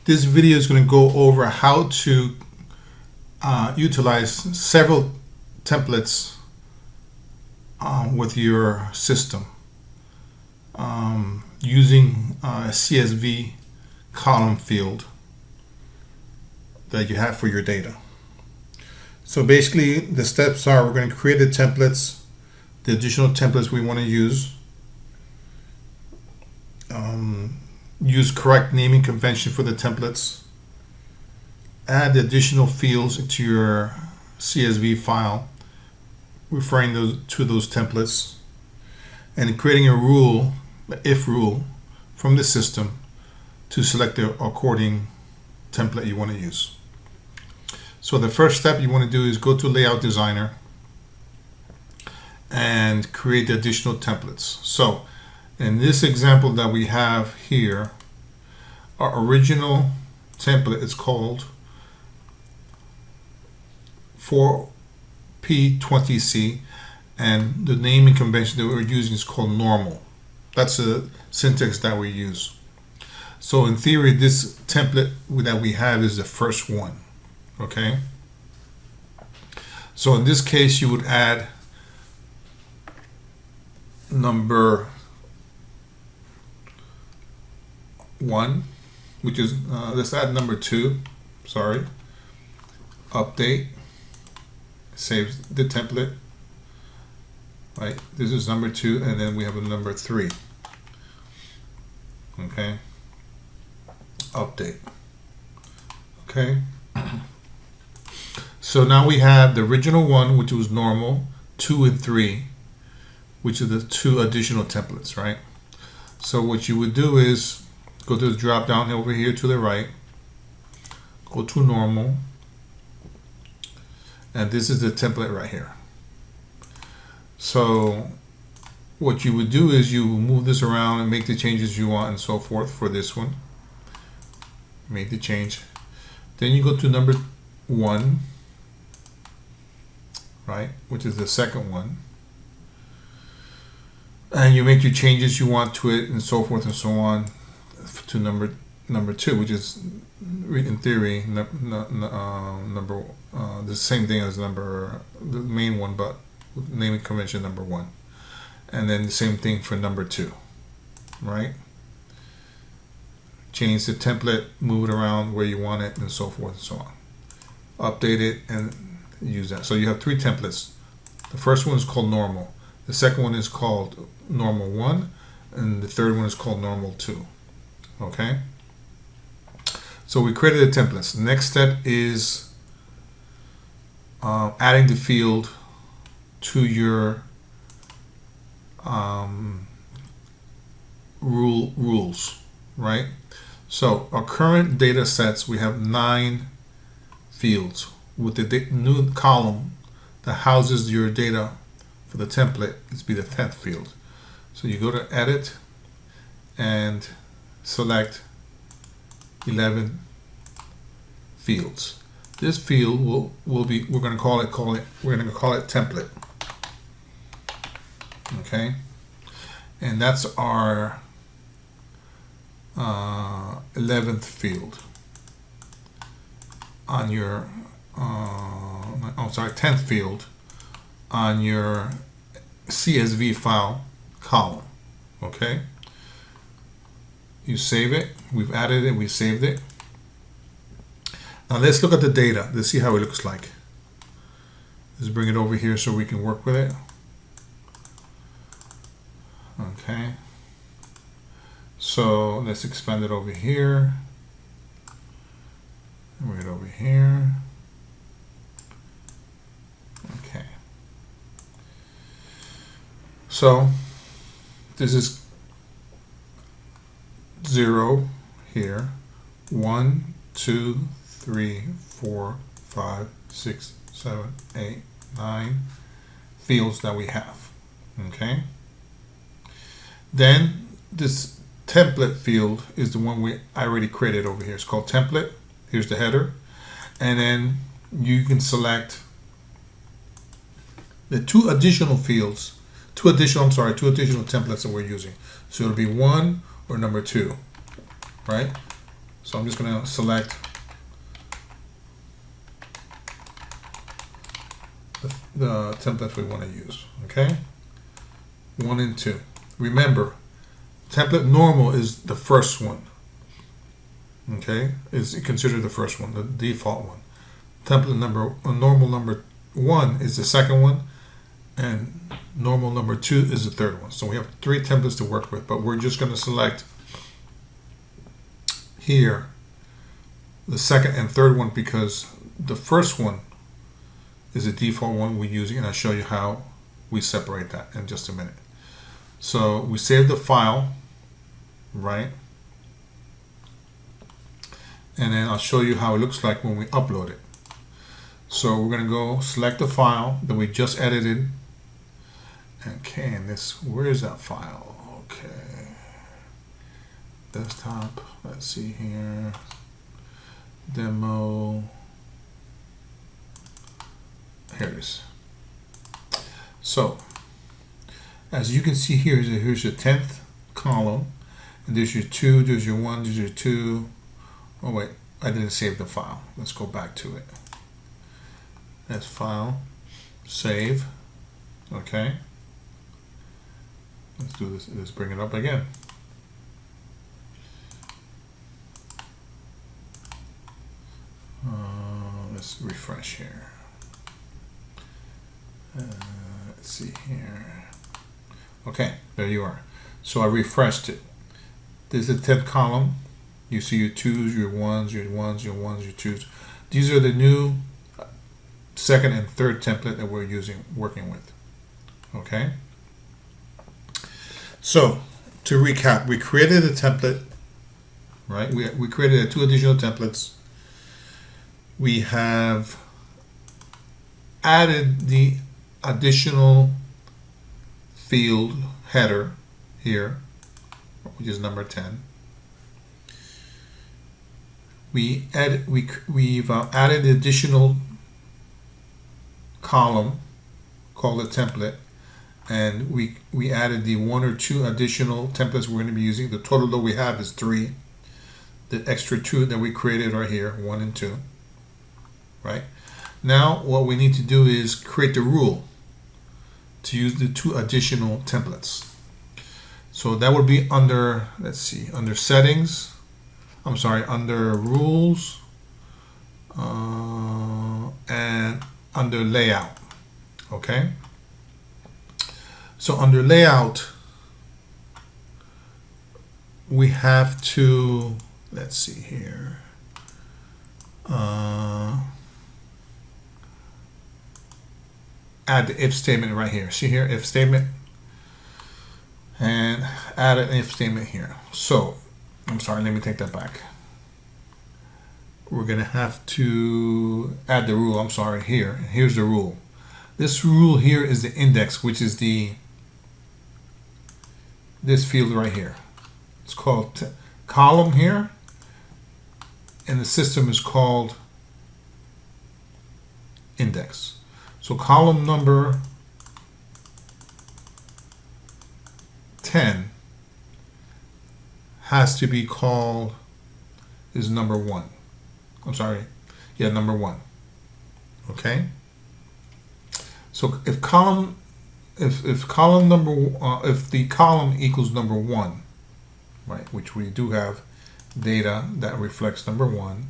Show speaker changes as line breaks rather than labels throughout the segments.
This video is going to go over how to utilize several templates with your system using a CSV column field that you have for your data. So basically the steps are, we're going to create the templates, the additional templates we want to use, use correct naming convention for the templates, add the additional fields into your CSV file referring to those templates, and creating a rule, if rule, from the system to select the according template you want to use. So the first step you want to do is go to Layout Designer and create the additional templates. So in this example that we have here, our original template is called 4P20C, and the naming convention that we're using is called normal. That's the syntax that we use. So in theory, this template that we have is the first one. Okay, so in this case you would add number 1, which is let's add number 2, sorry, update, save the template, right? This is number 2, and then we have a number 3. Okay, update. Okay, so now we have the original one, which was normal, 2 and 3, which are the 2 additional templates, right? So what you would do is go to the drop down over here to the right, go to normal, and this is the template right here. So what you would do is you move this around and make the changes you want and so forth for this one. Make the change. Then you go to number 1, right, which is the second one, and you make your changes you want to it and so forth and so on to number 2, which is in theory the same thing as the main one, but naming convention number 1, and then the same thing for number 2, right? Change the template, move it around where you want it, and so forth and so on. Update it and use that. So you have 3 templates. The first one is called normal, the second one is called normal 1, and the third one is called normal 2. Okay, so we created the templates. The next step is adding the field to your rules, right? So our current data sets, we have 9 fields. With the new column that houses your data for the template, it's be the 10th field. So you go to edit and select 11 fields. This field will be, we're going to call it template. Okay, and that's our 11th field on your 10th field on your CSV file column. Okay, you save it. We've added it, we saved it. Now let's look at the data. Let's see how it looks like. Let's bring it over here so we can work with it. Okay, so let's expand it over here. Bring it over here. Okay, so this is 0 here, 1, 2, 3, 4, 5, 6, 7, 8, 9 fields that we have. Okay, then this template field is the one I already created over here. It's called template. Here's the header, and then you can select the 2 additional fields, 2 additional templates that we're using. So it'll be 1 or number 2, right? So I'm just going to select the template we want to use. Okay, 1 and 2. Remember, template normal is the first one. Okay, is considered the first one, the default one. Template normal number 1 is the second one, and normal number 2 is the third one. So we have 3 templates to work with, but we're just going to select here the second and third one because the first one is the default one we're using, and I'll show you how we separate that in just a minute. So we save the file, right? And then I'll show you how it looks like when we upload it. So we're going to go select the file that we just edited. Okay, and this, where is that file? Okay, desktop, let's see here, demo, here it is. So as you can see here, here's your 10th column, and there's your 2, there's your 1, there's your 2. Oh wait, I didn't save the file. Let's go back to it. That's file, save. Okay, let's do this. Let's bring it up again. Let's refresh here. Let's see here. Okay, there you are. So I refreshed it. This is the 10th column. You see your 2s, your 1s, your 1s, your 1s, your 2s. These are the new second and third template that we're working with. Okay. So to recap, we created a template, right? We created 2 additional templates. We have added the additional field header here, which is number 10. We've added the additional column called a template, and we added the 1 or 2 additional templates we're going to be using. The total that we have is 3. The extra 2 that we created are here, 1 and 2. Right? Now what we need to do is create the rule to use the 2 additional templates. So that would be under, let's see, under settings, under rules, and under layout. Okay, so under layout we have to, let's see here, add the if statement right here. See here, if statement, and add an if statement here. So let me take that back. We're gonna have to add the rule, here. Here's the rule. This rule here is the index, which is this field right here. It's called column here, and the system is called index. So column number 10 has to be called is number 1. Number 1. Okay. So if the column equals number 1, right, which we do have data that reflects number 1,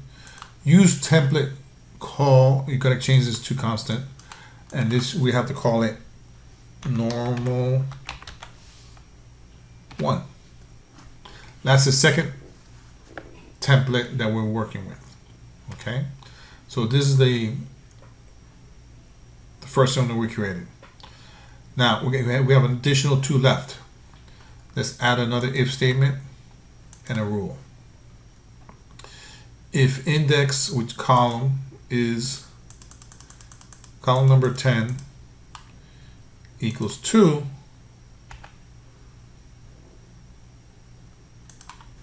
use template call. You got to change this to constant, and this we have to call it normal 1. That's the second template that we're working with. Okay, so this is the first one that we created. Now we have an additional 2 left. Let's add another if statement and a rule. If index, which column is column number 10, equals 2,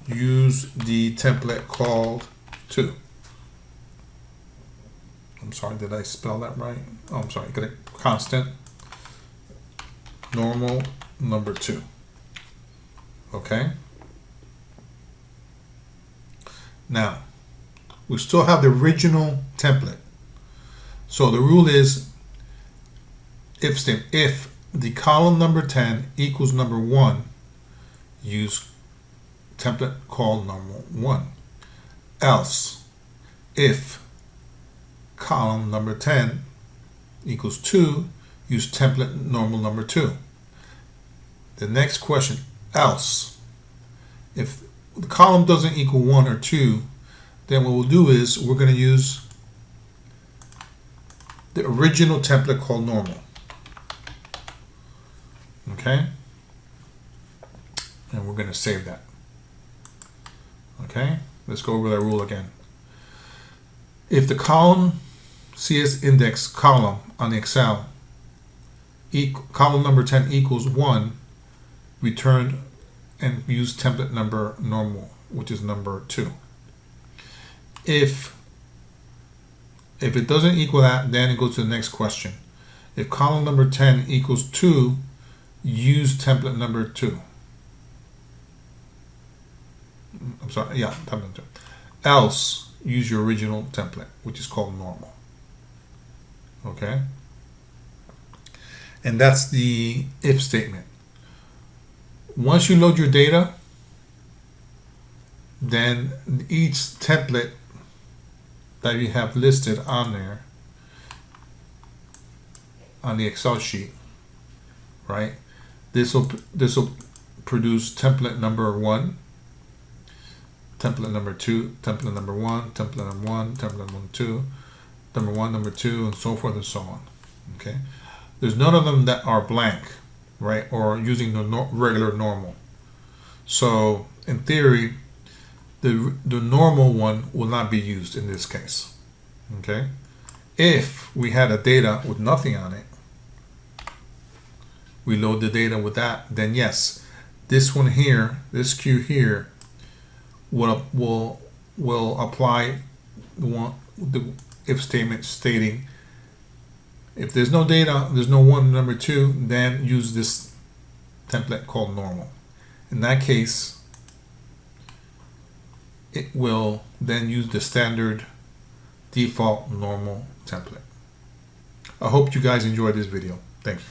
use the template called 2. Did I spell that right? Got a constant normal number 2. Okay. Now, we still have the original template. So the rule is if the column number 10 equals number 1, use template called normal 1. Else, if column number 10 equals 2, use template normal number 2. The next question, else, if the column doesn't equal 1 or 2, then what we'll do is we're going to use the original template called normal. Okay? And we're going to save that. Okay? Let's go over that rule again. If the column CS index column on the Excel column number 10 equals 1, return and use template number normal, which is number 2. If it doesn't equal that, then it goes to the next question. If column number 10 equals 2, use template number 2. I'm sorry, yeah, template 2. Else, use your original template, which is called normal. Okay? And that's the if statement. Once you load your data, then each template that you have listed on there on the Excel sheet, right? This will produce template number 1, template number 2, template number 1, template number 1, template number 2, number 1, number 2, and so forth and so on. Okay, there's none of them that are blank, right, or using the regular normal. So in theory, the normal one will not be used in this case. Okay, if we had a data with nothing on it, we load the data with that, then yes, this one here, this queue here, will apply the if statement stating if there's no data, there's no 1, number 2, then use this template called normal. In that case, it will then use the standard default normal template. I hope you guys enjoyed this video. Thank you.